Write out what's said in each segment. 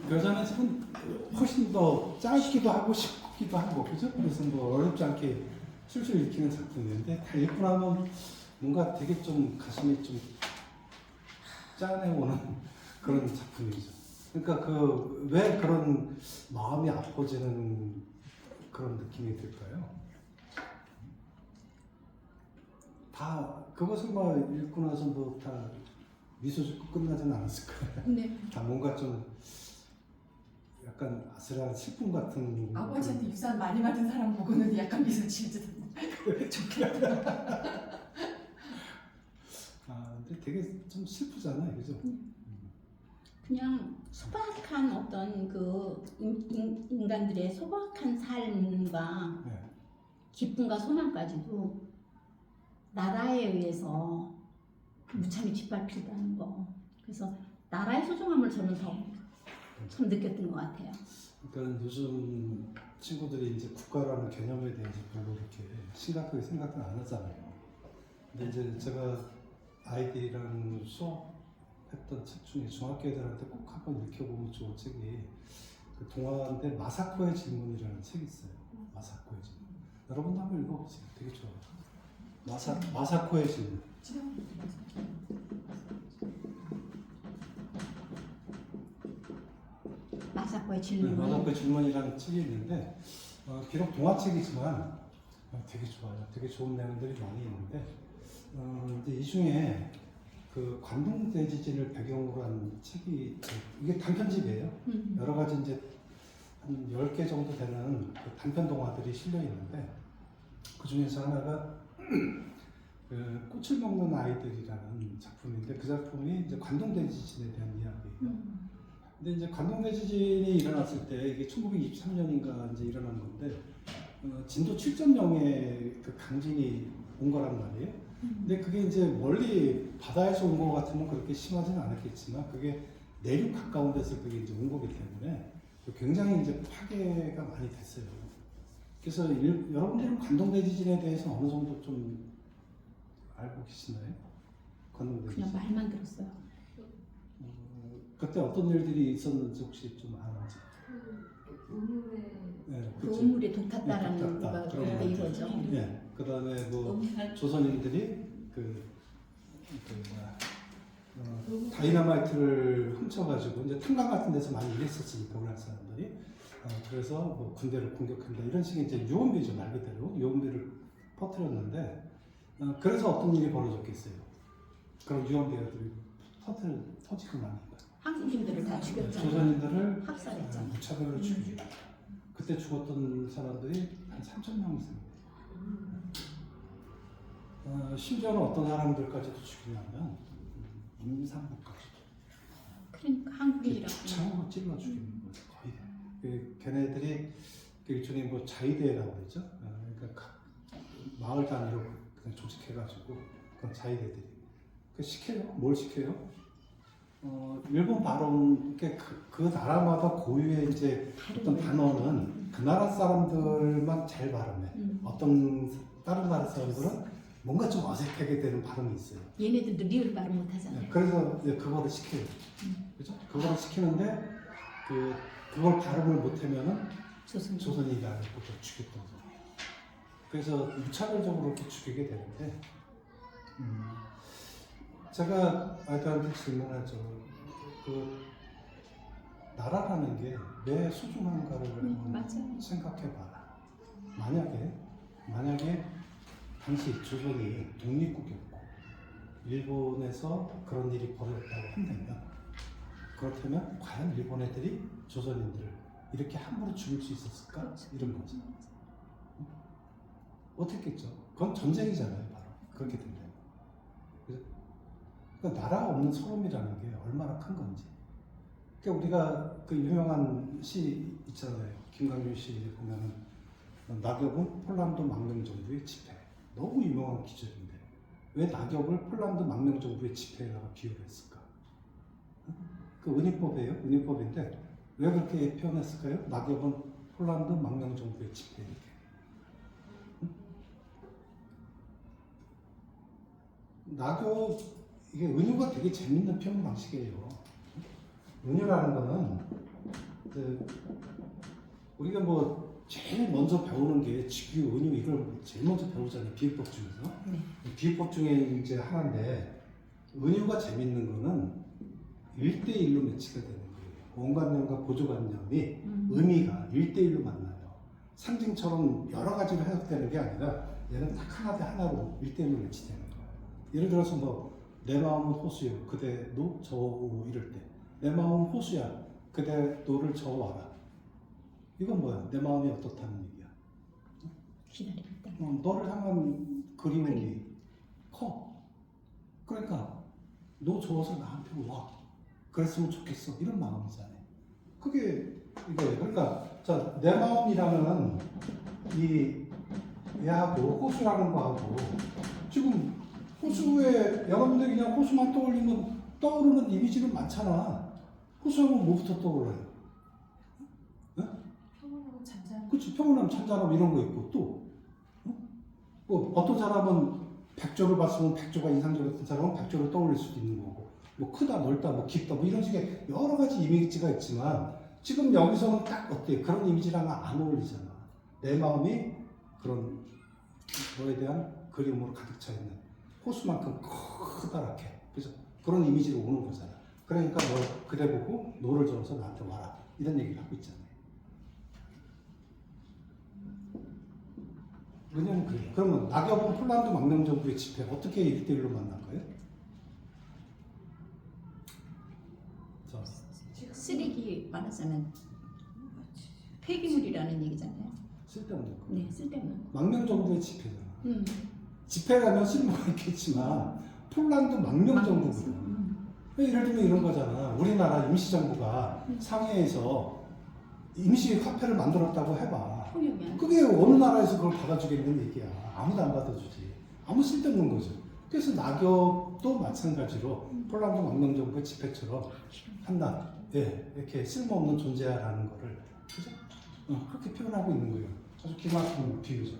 여자는 지금 훨씬 더 짧기도 하고 쉽기도 하고 그죠? 그래서 뭐 어렵지 않게 술술 읽히는 작품인데 다 읽고 나면 뭔가 되게 좀 가슴이 좀 짠해오는 그런 작품이죠. 그러니까 그 왜 그런 마음이 아파지는 그런 느낌이 들까요? 다 그것을 막 읽고 나서 뭐 다 미소 짓고 끝나지는 않았을 거예요. 네. 다 뭔가 좀 약간 아슬한 슬픔 같은. 아버지한테 유산 많이 받은 사람 보고는 약간 미소 지으지. 아, 근데 되게 좀 슬프잖아요, 그죠? 그냥 소박한 어떤 그 인간들의 소박한 삶과 네. 기쁨과 소망까지도 나라에 의해서 무참히 짓밟힌다는 거. 그래서 나라의 소중함을 저는 더 참 느꼈던 것 같아요. 그러니까 요즘 친구들이 이제 국가라는 개념에 대해서 별로 이렇게 심각하게 생각을 안 하잖아요. 근데 이제 제가 아이들이랑 수업했던 책 중에 중학교 애들한테 꼭 한번 읽혀보면 좋은 책이 그 동화인데 마사코의 질문이라는 책이 있어요. 마사코의 질문. 여러분도 한번 읽어보세요. 되게 좋아요. 마사코의 질문. 마사코의 네, 질문. 마사코의 질문이라는 책이 있는데 비록 동화책이지만 되게 좋아요. 되게 좋은 내용들이 많이 있는데 근데 이 중에 그 관동 대지진을 배경으로 한 책이 이게 단편집이에요. 여러 가지 이제 한 10개 정도 되는 그 단편 동화들이 실려 있는데 그 중에서 하나가 그 꽃을 먹는 아이들이라는 작품인데 그 작품이 이제 관동 대지진에 대한 이야기예요. 근데 이제 관동 대지진이 일어났을 때 이게 1923년인가 이제 일어난 건데 진도 7.0의 그 강진이 온 거란 말이에요. 근데 그게 이제 멀리 바다에서 온 거 같으면 그렇게 심하지는 않았겠지만 그게 내륙 가까운 데서 그게 이제 온 거기 때문에 굉장히 이제 파괴가 많이 됐어요. 그래서 여러분들은 관동 대지진에 대해서 어느 정도 좀 알고 계시나요? 관동 대지진. 그냥 말만 들었어요. 그때 어떤 일들이 있었는지 혹시 좀 아는지? 우물에 네, 그 그쵸. 우물에 독탔다라는 네, 독탔다. 거가 그런 그때 것들. 이거죠. 네, 그 다음에 뭐 조선인들이 다이너마이트를 훔쳐가지고 이제 탄광 같은 데서 많이 일했었으니까 우리나라 사람들이 그래서 뭐 군대를 공격한다 이런 식의 이제 유언비죠 말 그대로 유언비를 퍼뜨렸는데 그래서 어떤 일이 벌어졌겠어요? 그런 유언비들이 터지고 나니까 한국인들을 다 죽였잖아요. 조선인들을 학살했잖아요. 무차별로 죽이고 그때 죽었던 사람들이 한 3천 명 이상. 심지어는 어떤 사람들까지도 죽이냐면 임산부까지. 그러니까 한국인이라고. 창으로 찔러 죽이는 거예요. 거의. 걔네들이 그 일종의 뭐 자위대라고 그러죠. 그러니까 각 마을 단위로 그냥 조직해가지고 그런 자위대들이 그 시켜요. 뭘 시켜요? 일본 발음 그 나라마다 고유의 이제 어떤 단어는 그 나라 사람들만 잘 발음해. 어떤 다른 나라 사람들은 뭔가 좀 어색하게 되는 발음이 있어요. 얘네들도 리을 발음 못하잖아요. 네, 그래서 이제 그거를 시켜요. 그죠? 그거를 시키는데 그걸 발음을 못하면은 조선이라고 죽였던 거죠. 그래서 무차별적으로 이렇게 죽이게 되는데 제가 아이들한테 질문하죠. 그 나라라는 게 왜 소중한가를 한번 맞아요. 생각해봐라. 만약에 당시 조선이 독립국이었고 일본에서 그런 일이 벌어졌다고 한다면 그렇다면 과연 일본 애들이 조선인들을 이렇게 함부로 죽일 수 있었을까? 그렇죠. 이런 거죠. 어떻겠죠? 그건 전쟁이잖아요, 바로. 그렇게 된다면. 그러니까 나라가 없는 서름이라는 게 얼마나 큰 건지. 그러니까 우리가 그 유명한 시 있잖아요. 김광준 시 보면은 낙엽은 폴란드 망명정부의 지폐. 너무 유명한 기절인데 왜 낙엽을 폴란드 망명정부의 지폐에다가 비유를 했을까? 그 은유법이에요. 은유법인데 왜 그렇게 표현했을까요? 낙엽은 폴란드 망명정부의 지폐 이렇게. 낙엽 이게 은유가 되게 재밌는 표현 방식이에요. 은유라는 거는 근데 우리가 뭐 제일 먼저 배우는 게 직유, 은유 이걸 제일 먼저 배우잖아요. 비유법 중에서. 네. 비유법 중에 이제 하나인데 은유가 재밌는 거는 1대1로 매치가 되는 거예요. 원관념과 보조관념이 의미가 1대1로 만나요. 상징처럼 여러 가지로 해석되는 게 아니라 얘는 딱 하나 대 하나로 1대1로 매치되는 거예요. 예를 들어서 뭐 내 마음은 호수요 그대 노 저오 이럴 때 내 마음은 호수야 그대 노를 저어와라. 이건 뭐야? 내 마음이 어떻다는 얘기야. 기다립니다. 너를 향한 그리움이 커. 그러니까 너 좋아서 나한테 와. 그랬으면 좋겠어. 이런 마음이잖아요. 그게 이거예요. 그러니까 자, 내 마음이라는 이 얘하고 호수라는 거하고 지금 호수에 여러분들이 그냥 호수만 떠올리면 떠오르는 이미지는 많잖아. 호수하면 뭐부터 떠올라요? 평온하고 잔잔. 그치, 평온함, 찬잔함 이런 거 있고 또 뭐 어떤 사람은 백조를 봤으면 백조가 인상적이었던 사람은 백조를 떠올릴 수도 있는 거고 뭐 크다, 넓다, 뭐 깊다 뭐 이런 식의 여러 가지 이미지가 있지만 지금 여기서는 딱 어때요? 그런 이미지랑은 안 어울리잖아. 내 마음이 그런 너에 대한 그림으로 가득 차 있는 호수만큼 커다랗게 그래서 그런 이미지로 오는 거잖아. 그러니까 너 그대 보고 노를 저어서 나한테 와라 이런 얘기를 하고 있잖아요. 왜냐면 그래요. 그러면 낙엽은 폴란드 망명정부의 집회 어떻게 1대1로 만난 거예요? 자, 쓰레기 말하자면 폐기물이라는 얘기잖아요. 쓸데없는 거. 네, 쓸데없는 거. 망명정부의 집회잖아. 집회라면 쓸모가 있겠지만 폴란드 망명정부거든. 예를 들면 이런 거잖아. 우리나라 임시정부가 상해에서 임시화폐를 만들었다고 해봐. 통용이야. 그게 어느 나라에서 그걸 받아주겠는 얘기야. 아무도 안 받아주지. 아무 쓸데없는 거죠. 그래서 낙엽도 마찬가지로 폴란드 망명정부의 집회처럼 한낱 이렇게 쓸모없는 존재야라는 거를 그죠? 그렇게 표현하고 있는 거예요. 아주 기막힌 비유죠.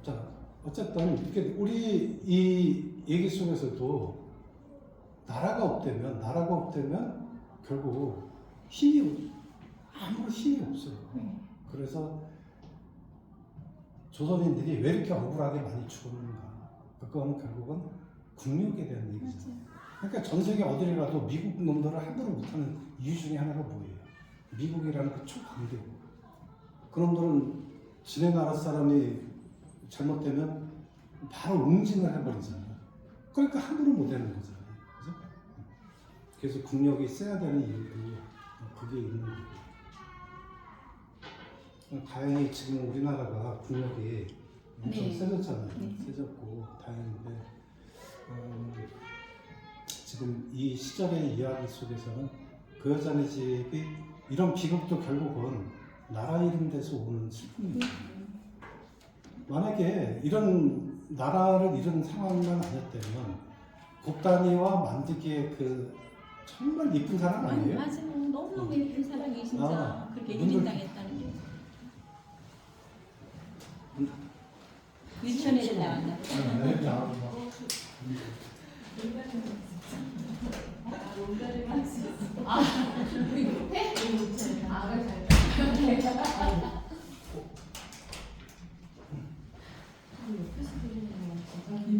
자, 어쨌든 이렇게 우리 이 얘기 속에서도 나라가 없다면 결국 아무런 힘이 없어요. 그래서 조선인들이 왜 이렇게 억울하게 많이 죽었는가? 그거는 결국은 국력에 대한 얘기잖아요. 그러니까 전 세계 어디를 가도 미국 놈들을 함부로 못하는 이유 중에 하나가 뭐예요? 미국이라는 그 초강대국. 그놈들은 지네 나라 사람이 잘못되면 바로 응징을 해버리잖아요. 그러니까 함부로 못하는 거잖아요. 그죠? 그래서 국력이 세야 되는 이유도 그게 있는 거예요. 다행히 지금 우리나라가 국력이 엄청 네. 세졌잖아요. 네. 세졌고 다행인데 지금 이 시절의 이야기 속에서는 그 여자네 집이 이런 비극도 결국은 나라 이름 돼서 오는 슬픔이에요. 만약에 이런 나라를 이런 상황만 아니었다면 곱다니와 만드기의 그 정말 이쁜 사람 아니에요? 맞아. 너무 예쁜 사람이 진짜 그렇게 분들- 유린당했다는 게. 유치원에 나왔나 보다.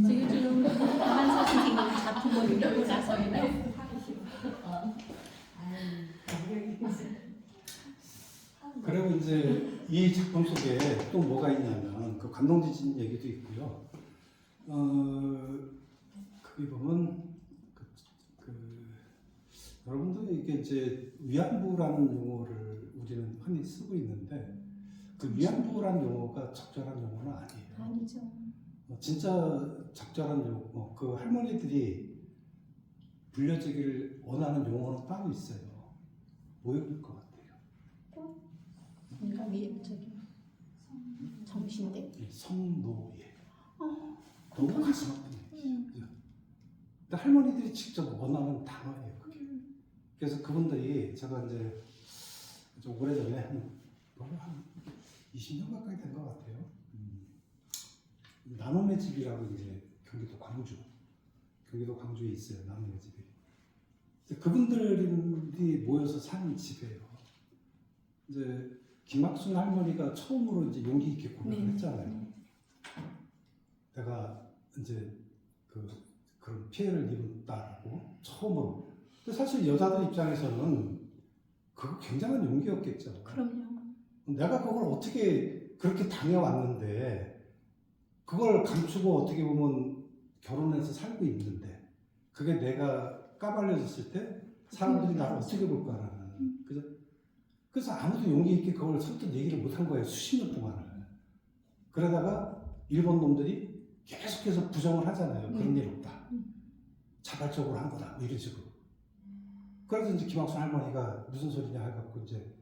지금 한서 선생님 작품을 읽고 나서는 그리고 이제 이 작품 속에 또 뭐가 있냐면 그 감동지진 얘기도 있고요. 거기 보면 여러분들 이게 이제 위안부라는 용어를 우리는 흔히 쓰고 있는데 그 위안부라는 용어가 적절한 용어는 아니에요. 아니죠. 진짜 적절한 용어, 그 할머니들이 불려지기를 원하는 용어는 따로 있어요. 뭐일 것 같아요? 뭔가 저기 정신대. 성노예. 너무 가슴 아픈 얘기죠. 근데 할머니들이 직접 원하는 단어예요. 그게. 그래서 그분들이 제가 이제 좀 오래전에 한 20년 가까이 된 것 같아요. 나눔의 집이라고 이제 경기도 광주에 있어요. 나눔의 집이. 이제 그분들이 모여서 사는 집이에요. 이제 김학순 할머니가 처음으로 이제 용기 있게 고백을 네. 했잖아요. 내가 이제 그런 피해를 입었다라고 처음으로. 근데 사실 여자들 입장에서는 그거 굉장한 용기였겠죠. 그럼요. 내가 그걸 어떻게 그렇게 당해왔는데 그걸 감추고 어떻게 보면 결혼해서 살고 있는데 그게 내가 까발려졌을 때 사람들이 나를 어떻게 볼까라는. 그래서 아무도 용기 있게 그걸 선뜻 얘기를 못한 거예요. 수십 년 동안을. 그러다가 일본 놈들이 계속해서 부정을 하잖아요. 그런 일 없다. 자발적으로 한 거다. 뭐 이런 식으로. 그래서 이제 김학순 할머니가 무슨 소리냐 해갖고 이제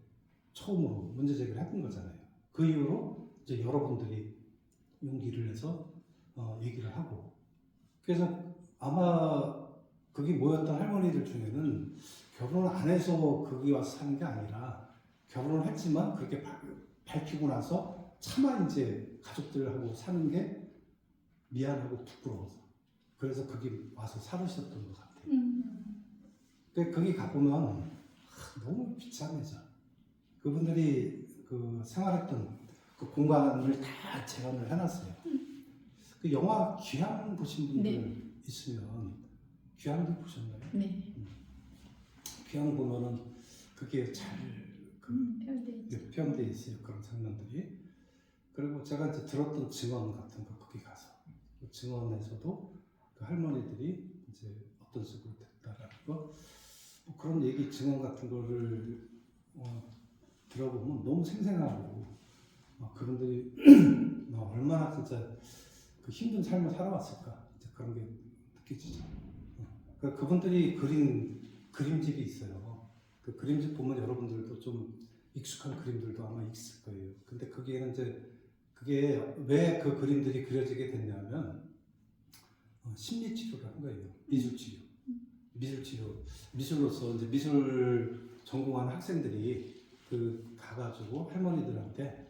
처음으로 문제 제기를 했던 거잖아요. 그 이후로 이제 여러분들이 용기를 내서 얘기를 하고. 그래서 아마 거기 모였던 할머니들 중에는 결혼을 안 해서 거기 와서 사는 게 아니라 결혼을 했지만 그렇게 밝히고 나서 차마 이제 가족들하고 사는 게 미안하고 부끄러워서 그래서 거기 와서 살으셨던 것 같아요. 근데 거기 가보면 너무 비참해져. 그분들이 그 생활했던 그 공간을 다 재현을 해놨어요. 그 영화 귀향 보신 분들 네. 있으면 귀향도 보셨나요? 네. 귀향 보면은 그게 잘 표현돼 표현되어 있어요. 그런 장면들이. 그리고 제가 이제 들었던 증언 같은 거 거기 가서 그 증언에서도 그 할머니들이 이제 어떤 식으로 됐다라는 거 뭐 그런 얘기 증언 같은 거를 들어보면 너무 생생하고 그분들이 얼마나 진짜 그 힘든 삶을 살아왔을까 이제 그런 게 느껴지죠. 그러니까 그분들이 그린 그림집이 있어요. 그 그림집 보면 여러분들도 좀 익숙한 그림들도 아마 있을 거예요. 근데 거기에는 이제 그게 왜 그 그림들이 그려지게 됐냐면 심리 치료를 한 거예요. 미술 치료. 미술 치료. 미술로서 이제 미술 전공한 학생들이 그 가가지고 할머니들한테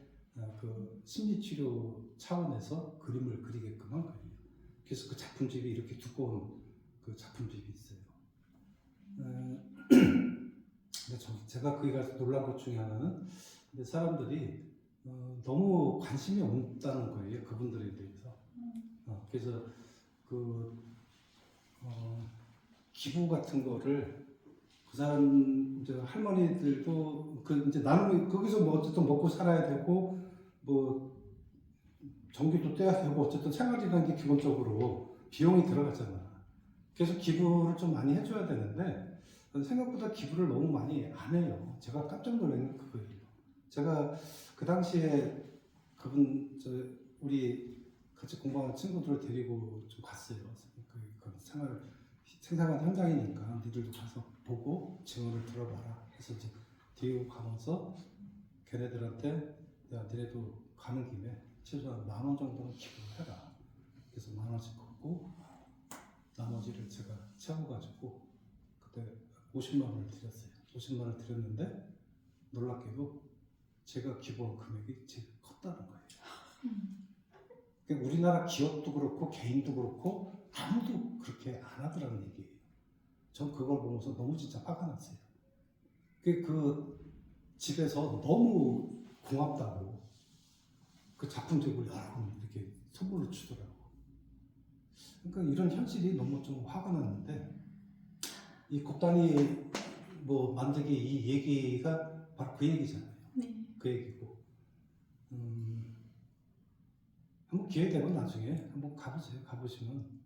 그 심리 치료 차원에서 그림을 그리게끔 한 거예요. 그래서 그 작품집이 이렇게 두꺼운 그 작품집이 있어요. 근데 제가 거기 가서 놀란 것 중에 하나는 근데 사람들이 너무 관심이 없다는 거예요. 그분들에 대해서. 그래서 기부 같은 거를 그 사람 이제 할머니들도 그 이제 나는 거기서 뭐 어쨌든 먹고 살아야 되고 뭐 전기도 떼야 되고 어쨌든 생활이라는 게 기본적으로 비용이 들어가잖아. 그래서 기부를 좀 많이 해줘야 되는데 생각보다 기부를 너무 많이 안 해요. 제가 깜짝 놀란 게 그거예요. 제가 그 당시에 우리 같이 공부하는 친구들을 데리고 좀 갔어요. 그 생생한 현장이니까 니들도 가서 보고 증언을 들어봐라 해서 이제 데리고 가면서 걔네들한테 야 니네도 가는 김에 최소한 10,000원 정도는 기부를 해라. 그래서 10,000원씩 걷고 나머지를 제가 채워가지고 그때 50만 원을 드렸어요. 50만 원을 드렸는데 놀랍게도 제가 기부한 금액이 제일 컸다는 거예요. 그러니까 우리나라 기업도 그렇고 개인도 그렇고 아무도 그렇게 안 하더라는 얘기예요. 전 그걸 보면서 너무 진짜 화가 났어요. 그 집에서 너무 고맙다고 그 작품집을 여러 번 이렇게 선물로 주더라고. 그러니까 이런 현실이 너무 좀 화가 났는데 이 곱단이 뭐 만들기 이 얘기가 바로 그 얘기잖아요. 네. 그 얘기고 한번 기회 되면 나중에 한번 가보세요. 가보시면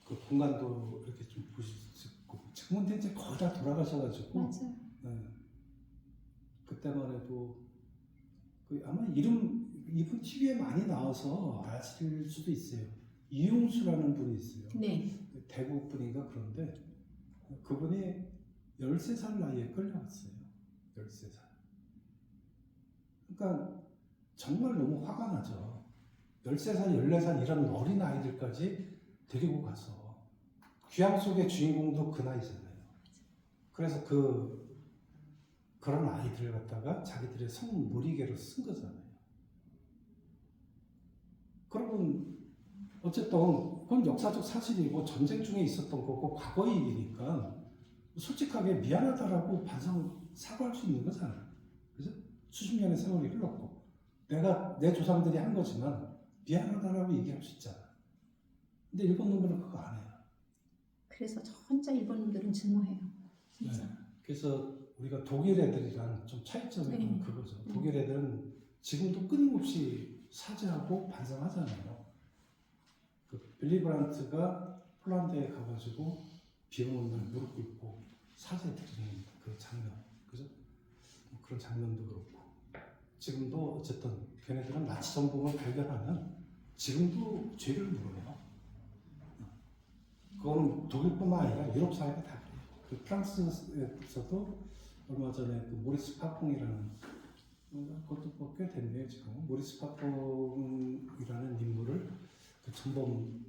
그 공간도 이렇게 좀 보실 수 있고 지금은 이제 거의 다 돌아가셔가지고 맞아요. 그때만 해도 아마 이분 TV에 많이 나와서 아실 수도 있어요. 이용수라는 분이 있어요. 네. 대구 분인가 그런데 그분이 13살 나이에 끌려갔어요. 13살. 그러니까 정말 너무 화가 나죠. 13살, 14살 이런 어린 아이들까지 데리고 가서 귀향 속의 주인공도 그 나이잖아요. 그래서 그런 아이들을 갖다가 자기들의 성놀이개로 쓴 거잖아요. 그러면 어쨌든 그건 역사적 사실이고 전쟁 중에 있었던 거고 과거의 일이니까 솔직하게 미안하다라고 사과할 수 있는 거잖아. 그죠? 수십 년의 세월이 흘렀고 내가 내 조상들이 한 거지만 미안하다라고 얘기할 수 있잖아. 근데 일본 놈들은 그거 안 해요. 그래서 저 혼자 일본 놈들은 증오해요. 진짜. 네. 그래서 우리가 독일 애들이랑 좀 차이점이 네. 그거죠. 독일 애들은 지금도 끊임없이 사죄하고 반성하잖아요. 그 빌리 브란트가 폴란드에 가가지고 비 오는 날 무릎 꿇고 사죄 드리는 그 장면, 그죠? 뭐 그런 장면도 그렇고 지금도 어쨌든 걔네들은 나치 정복을 발견하면 지금도 죄를 물어요. 그거는 독일뿐만 아니라 유럽 사회가 다 그래요. 그 프랑스에서도 얼마 전에 그 모리스 파퐁이라는 그것도 뭐꽤 됐네요 지금. 모리스 파퐁이라는 인물을 그 전범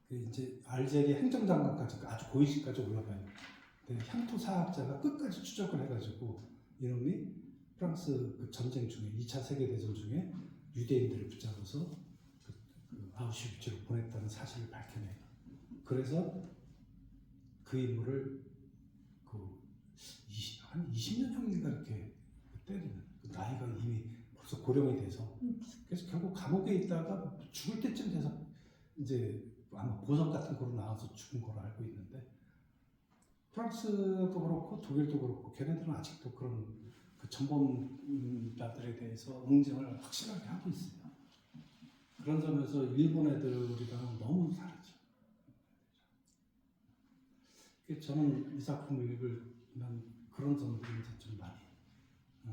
그 이제 알제리 행정장관까지 아주 고위직까지 올라가요. 근데 향토 사학자가 끝까지 추적을 해가지고 이놈이 프랑스 그 전쟁 중에 2차 세계대전 중에 유대인들을 붙잡아서 그 아우슈비츠로 보냈다는 사실을 밝혀내요. 그래서 그 인물을 한 20년형인가 이렇게 때리는 그 나이가 이미 벌써 고령이 돼서 그래서 결국 감옥에 있다가 죽을 때쯤 돼서 이제 아마 보석 같은 거로 나와서 죽은 걸로 알고 있는데 프랑스도 그렇고 독일도 그렇고 걔네들은 아직도 그런 그 전범자들에 대해서 응징을 확실하게 하고 있어요. 그런 점에서 일본 애들이랑 너무 다르죠. 저는 이 작품을 읽으면 그런 점들이 이제 좀 많이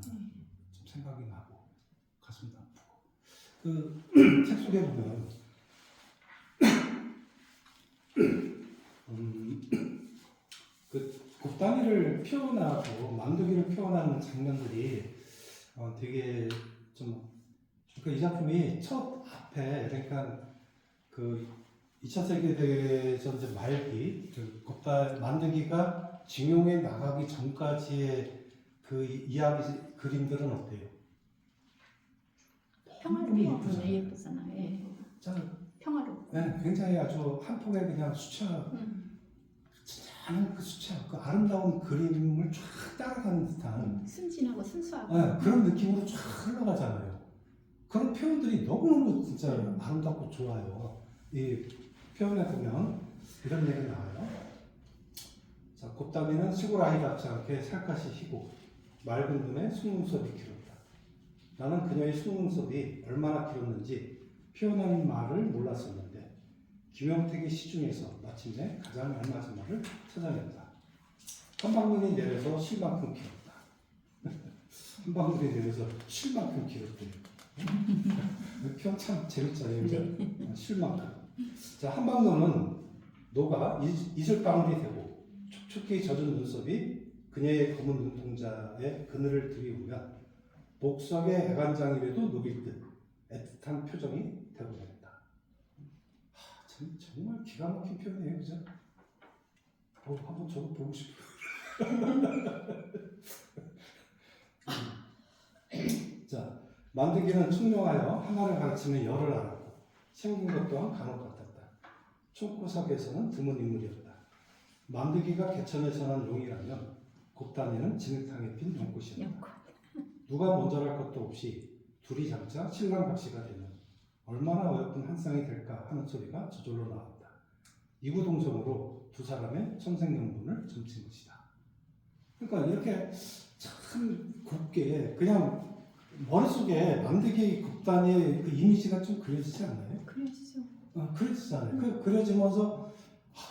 좀 생각이 나고 가슴도 아프고 그 책 속에 보면 그 곱다니를 표현하고 만두기를 표현하는 장면들이 되게 좀 그러니까 이 작품이 첫 앞에 그러니까 그 2차 세계대전 이제 말기 그 만두기가 징용에 나가기 전까지의 그 이야기 그림들은 어때요? 평화로워. 예쁘잖아. 예. 평화로워. 네, 굉장히 아주 한 폭의 그냥 수채화 진짜 그 수채화 그 아름다운 그림을 쫙 따라가는 듯한 순진하고 순수하고 네, 그런 느낌으로 쫙 흘러가잖아요. 그런 표현들이 너무너무 진짜 아름답고 좋아요. 이 표현에 보면 이런 얘기 나와요. 자, 곱다미는 시골 아이 같지 않게 살갗이 희고 맑은 눈에 속눈썹이 길었다. 나는 그녀의 속눈썹이 얼마나 길었는지 표현하는 말을 몰랐었는데 김영택의 시중에서 마침내 가장 알맞은 말을 찾아냈다. 한 방울이 내려서 쉴만큼 길었다. 한 방울이 내려서 쉴만큼 길었대요. 표현 참 재밌잖아요. 그죠? 쉴만큼. 자, 한방눈은 노가 이슬방울이 되고 촉촉히 젖은 눈썹이 그녀의 검은 눈동자에 그늘을 들이우면 복석의 애간장이라도 녹일 듯 애틋한 표정이 되어버렸다. 정말 기가 막힌 표현이에요, 그죠? 한번 저거 보고 싶어요. 자, 만드기는 총명하여 하나를 가르치면 열을 알았고 생긴 것 또한 간혹 같았다. 총구석에서는 드문 인물이었다. 만드기가 개천에서 난 용이라면 곱다니는 진흙탕에 핀 연꽃이었다. 누가 먼저랄 것도 없이 둘이 장차 신랑박씨가 되면 얼마나 어여쁜 한 쌍이 될까 하는 소리가 저절로 나왔다. 이구동성으로 두 사람의 천생연분을 점친 것이다. 그러니까 이렇게 참 곱게 그냥 머릿속에 만드기 곱다니의 그 이미지가 좀 그려지지 않나요? 그려지죠. 그려지잖아요. 그려지면서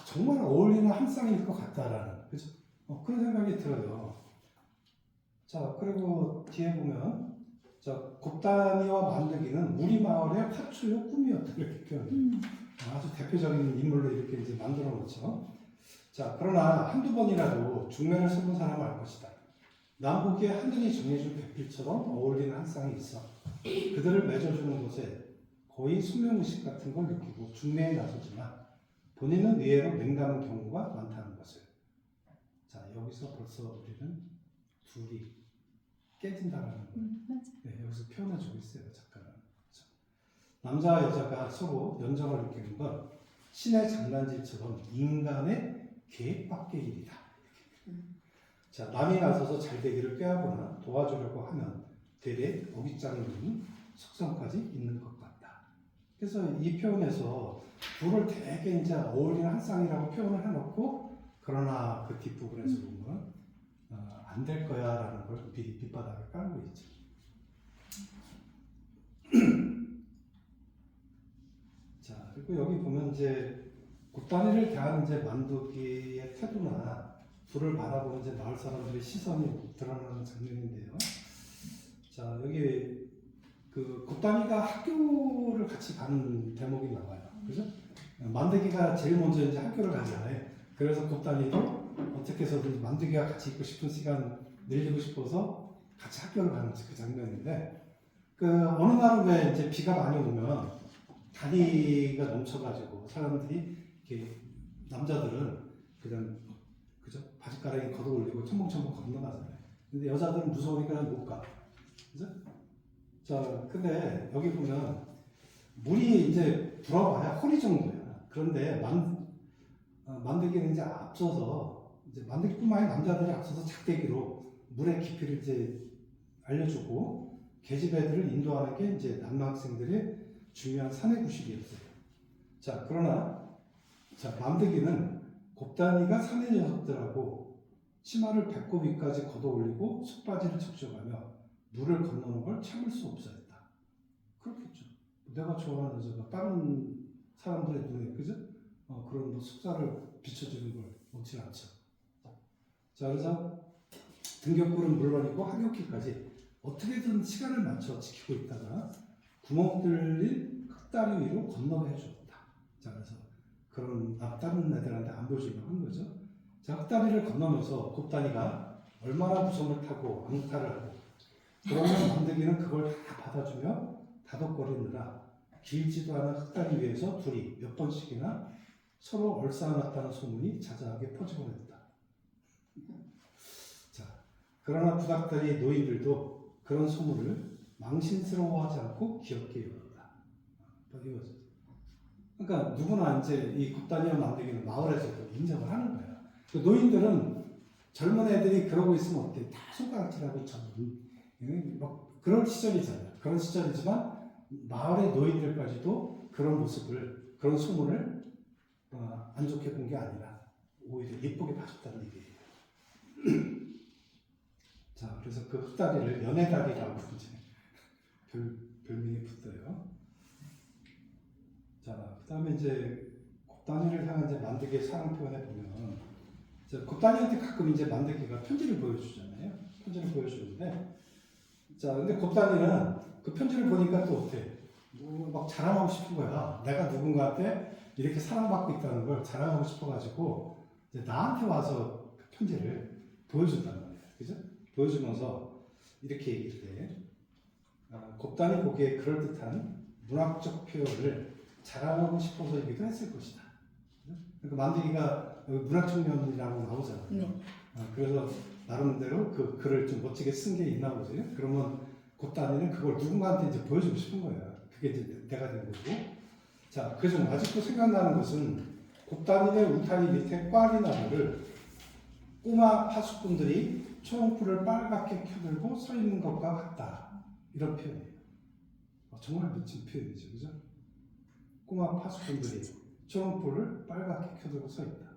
정말 어울리는 한 쌍일 것 같다라는 그죠? 그런 생각이 들어요. 자, 그리고 뒤에 보면 자, 곱다니와 만드기는 우리 마을의 화초요 꿈이었다 이렇게 표현해요. 아주 대표적인 인물로 이렇게 이제 만들어 놓죠. 자, 그러나 한두 번이라도 중면을 써본 사람은 알 것이다. 남북의 하늘이 정해준 배필처럼 어울리는 한 쌍이 있어. 그들을 맺어주는 곳에 거의 숙명의식 같은 걸 느끼고 중매에 나서지만 본인은 의외로 냉담한 경우가 많다는 것을. 자, 여기서 벌써 우리는 둘이 깨진다라는 걸 맞아. 네, 여기서 표현해주고 있어요, 작가는. 그렇죠? 남자와 여자가 서로 연정을 느끼는 건 신의 장난질처럼 인간의 계획밖의 일이다. 자, 남이 나서서 잘 되기를 꾀하거나 도와주려고 하면 대개 어깃장인 속성까지 있는 것 같다. 그래서 이 표현에서 둘을 되게 이제 어울리는 한 쌍이라고 표현을 해놓고 그러나 그 뒷부분에서 보면 안 될 거야라는 걸 미리 밑바닥에 깔고 있죠. 자, 그리고 여기 보면 이제 곱다니를 대하는 이제 만두기의 태도나 불을 바라보는 이제 마을 사람들의 시선이 드러나는 장면인데요. 자, 여기 그 곱다니가 학교를 같이 가는 대목이 나와요. 그죠? 만두기가 제일 먼저 이제 학교를 가잖아요. 그래서 곱다니도 어떻게 해서든 만두기가 같이 있고 싶은 시간 늘리고 싶어서 같이 학교를 가는 그 장면인데, 그 어느 날은 왜 이제 비가 많이 오면 다리가 넘쳐가지고 사람들이 이렇게 남자들은 그냥 그죠? 바지가랑이 걷어 올리고 첨벙첨벙 건너가잖아요. 근데 여자들은 무서우니까 못 가. 그죠? 자, 근데 여기 보면 물이 이제 불어봐야 허리 정도야. 그런데 만들기는 이제 앞서서 이제 만들기뿐만 아니라 남자들이 앞서서 작대기로 물의 깊이를 이제 알려주고 계집애들을 인도하는 게 이제 남학생들의 중요한 사내 구실이었어요. 자, 그러나 자, 만들기는 곱다니가 사내 녀석들하고 치마를 배꼽 위까지 걷어 올리고 속바지를 적셔가며 물을 건너는 걸 참을 수 없어했다. 그렇겠죠. 내가 좋아하는 여자가 다른 사람들의 눈에 그죠? 그런 뭐 숙사를 비춰주는 걸 먹지 않죠. 자, 그래서 등굣길은 물론이고 하굣길까지 어떻게든 시간을 맞춰 지키고 있다가 구멍 뚫린 흙다리 위로 건너게 해주었다. 자, 그래서 그런 다른 애들한테 안 보여주려고 한 거죠. 자, 흙다리를 건너면서 곱다니가 얼마나 무서움을 타고 앙탈을 하고 그러면 만들기는 그걸 다 받아주며 다독거리느라 길지도 않은 흙다리 위에서 둘이 몇 번씩이나 서로 얼싸안았다는 소문이 자자하게 퍼지곤 했다. 자, 그러나 부닥다리 노인들도 그런 소문을 망신스러워하지 않고 귀엽게 여겼다. 이거죠. 그러니까 누구나 이제 이 곱다니와 만들기는 마을에서도 인정을 하는 거야. 그 노인들은 젊은 애들이 그러고 있으면 어때? 다 손가락질하고 막 그런 시절이잖아요. 그런 시절이지만 마을의 노인들까지도 그런 모습을, 그런 소문을 안 좋게 본 게 아니라 오히려 예쁘게 봐줬다는 얘기예요. 자, 그래서 그 흙다리를 연애다리라고 이제 별명이 붙어요. 자, 그다음에 이제 곱다니를 향한 이제 만들기의 사랑 표현에 보면, 곱다니한테 가끔 이제 만들기가 편지를 보여주잖아요. 편지를 보여주는데, 자, 근데 곱다니는 그 편지를 보니까 또 어때? 막 자랑하고 싶은 거야. 내가 누군가한테 이렇게 사랑받고 있다는 걸 자랑하고 싶어가지고 이제 나한테 와서 그 편지를 보여준단 말이야. 그죠? 보여주면서 이렇게 얘기를 해. 곱다니 보기에 그럴듯한 문학적 표현을 자랑하고 싶어서이기도 했을 것이다. 그러니까 만들기가 문학 청년이라고 나오잖아요. 네. 그래서 나름대로 그 글을 좀 멋지게 쓴 게 있나 보죠. 그러면 곱다니는 그걸 누군가한테 이제 보여주고 싶은 거예요. 그게 이제 내가 된 거고. 자, 그중 아직도 생각나는 것은 곱다니의 울타리 밑에 꽈리나무를 꼬마 파수꾼들이 초롱불을 빨갛게 켜들고 서 있는 것과 같다. 이런 표현이에요. 정말 멋진 표현이죠. 그죠? 꼬마 파수꾼들이 초롱불을 빨갛게 켜들고 서 있다.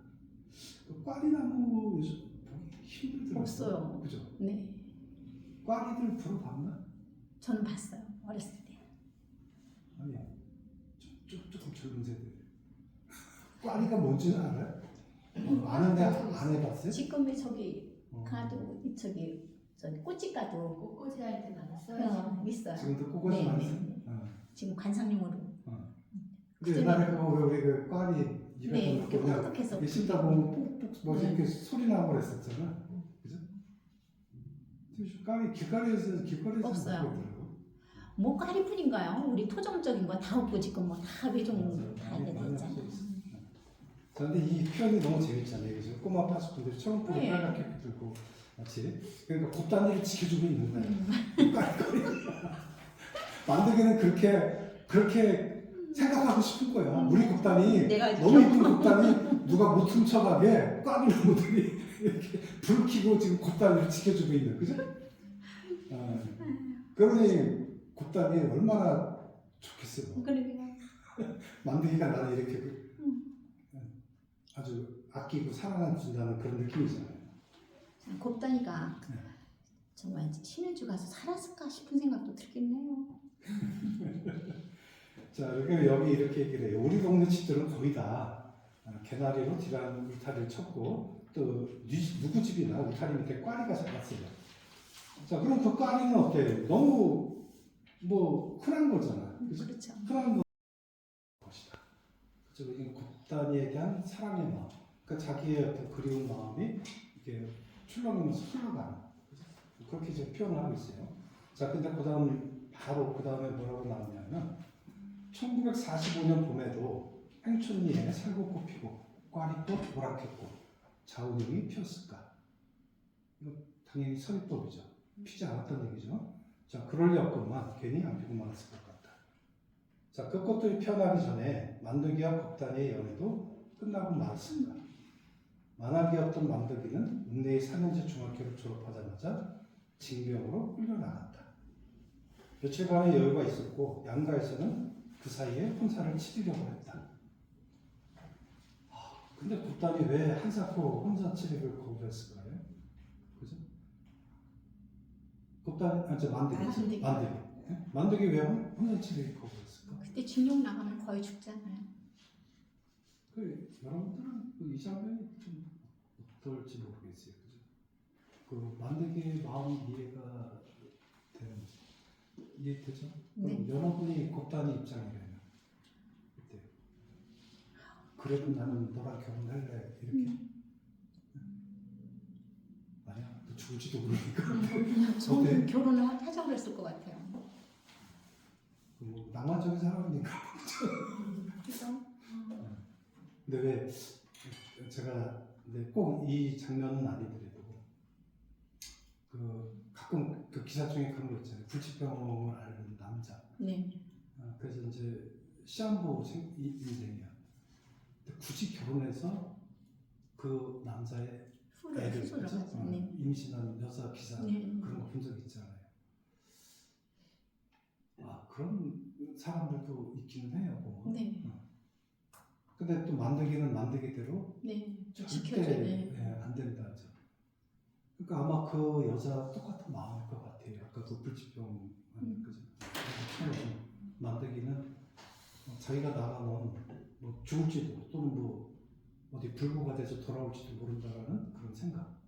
그 꽈리나무 요즘 보기 힘들더라고요. 없어요. 그죠? 네. 꽈리들 불어봤나? 저는 봤어요. 어렸을 때. 아니, 조금 젊은 세대. 꽈리가 뭔지는 알아요? 아는데 안 해봤어요? 지금의 저기 가도 저기 꽃집 가도 꽃꽂이 할 때 많았어요. 있어요. 지금도 꼬꼬지 네, 많이 네, 써요? 네. 지금 관상용으로. 근데 옛날에 그거 왜 우리 그 꽈리 입에 네, 넣고 이렇게 그냥 톡톡해서. 이렇게 씹다 보면 뽁뽁 뭐지 이렇게 소리 나고 그랬었잖아. 그죠? 꽈리 길거리에서 없어요. 먹고 있더라고. 뭐 꽈리뿐인가요? 우리 토종적인 거 다 없고 지금 뭐 다 외종 다 많이 되잖아요. 할수 있어. 자, 근데 이 표현이 너무 재밌잖아요. 그죠? 꼬마 파수꾼들이 초롱불을 네. 빨갛게 들고 마치 그러니까 곱다니를 지켜주고 있는 거예요. 꽈리 만들기는 그렇게 그렇게 생각하고 싶은 거야. 우리 곱단이 내가 너무 이쁜 곱단이 누가 못 훔쳐가게 꽉 있는 분들이 이렇게 불 켜고 지금 곱단이를 지켜주고 있는 그죠? 그러니 곱단이 얼마나 좋겠어요. 그러게요. 만드기가 나는 이렇게 아주 아끼고 사랑해준다는 그런 느낌이잖아요. 곱다니가 네. 정말 신의주 가서 살았을까 싶은 생각도 들긴 해요. 자, 그러니까 여기 이렇게 얘기를 해요. 우리 동네 집들은 거의 다 개나리로 지난 울타리를 쳤고 또 누구 집이나 울타리 밑에 꽈리가 자랐어요. 자, 그럼 그 꽈리는 어때? 너무 뭐 흔한 거잖아. 그죠? 그렇죠. 흔한 것이다. 그죠? 이게 곱단이에 대한 사랑의 마음. 그러니까 자기의 어떤 그리운 마음이 이렇게 출렁이면서 흘러가는. 그죠? 그렇게 이제 표현을 하고 있어요. 자, 근데 바로 그 다음에 뭐라고 나오냐면 1945년 봄에도 행춘리에 살구꽃 피고 꽈리꽃 보락했고 자우림이 피었을까? 이거 당연히 선입법이죠. 피지 않았던 얘기죠. 자, 그럴 리 없건만 괜히 안 피고 말았을 것 같다. 자, 그 꽃들이 피어나기 전에 만덕이와 곱단이의 연애도 끝나고 말았습니다. 만학이었던 만덕이는 읍내의 4년제 중학교를 졸업하자마자 징병으로 끌려나갔다. 며칠간의 여유가 있었고 양가에서는 그 사이에 혼사를 치르려고 했다. 근데 곱단이 왜 한사코 혼사 치르기를 거부했을까요? 그죠? 만덕이. 만덕이 왜 혼사 치르기를 거부했을까? 그때 징용 나가면 거의 죽잖아요. 여러분들은 이 장면이 좀 어떨지 모르겠어요. 그죠? 그 만덕이의 마음이 이해되죠? 네. 여러분이 곱단이 입장이라면 그때 그래도 나는 너랑 결혼할래 이렇게 아니야 너 죽을지도 모르니까 저는 결혼을 하자고 그랬을 것 같아요. 뭐 낭만적인 사람이니까 그래서 근데 왜 제가 꼭 이 장면은 아니더라도 그 가끔 그 기사 중에 그런 거 있잖아요. 불치병을 앓는 남자. 네. 그래서 이제 시한부 인생이야. 근데 굳이 결혼해서 그 남자의 애를 후를 그죠? 하죠. 네. 임신한 여자 기사 네. 그런 거 본 적 있잖아요. 그런 사람들도 있기는 해요. 보면. 네. 근데 또 만들기는 만들기대로 네. 절대 지켜줘야 돼. 안 된다 하죠. 그러니까 아마 그 여자 똑같은 마음일 것 같아요. 아까 그 불치병 그죠? 만들기는 자기가 나가면 뭐 죽을지도 또는 뭐 어디 불구가 돼서 돌아올지도 모른다라는 그런 생각.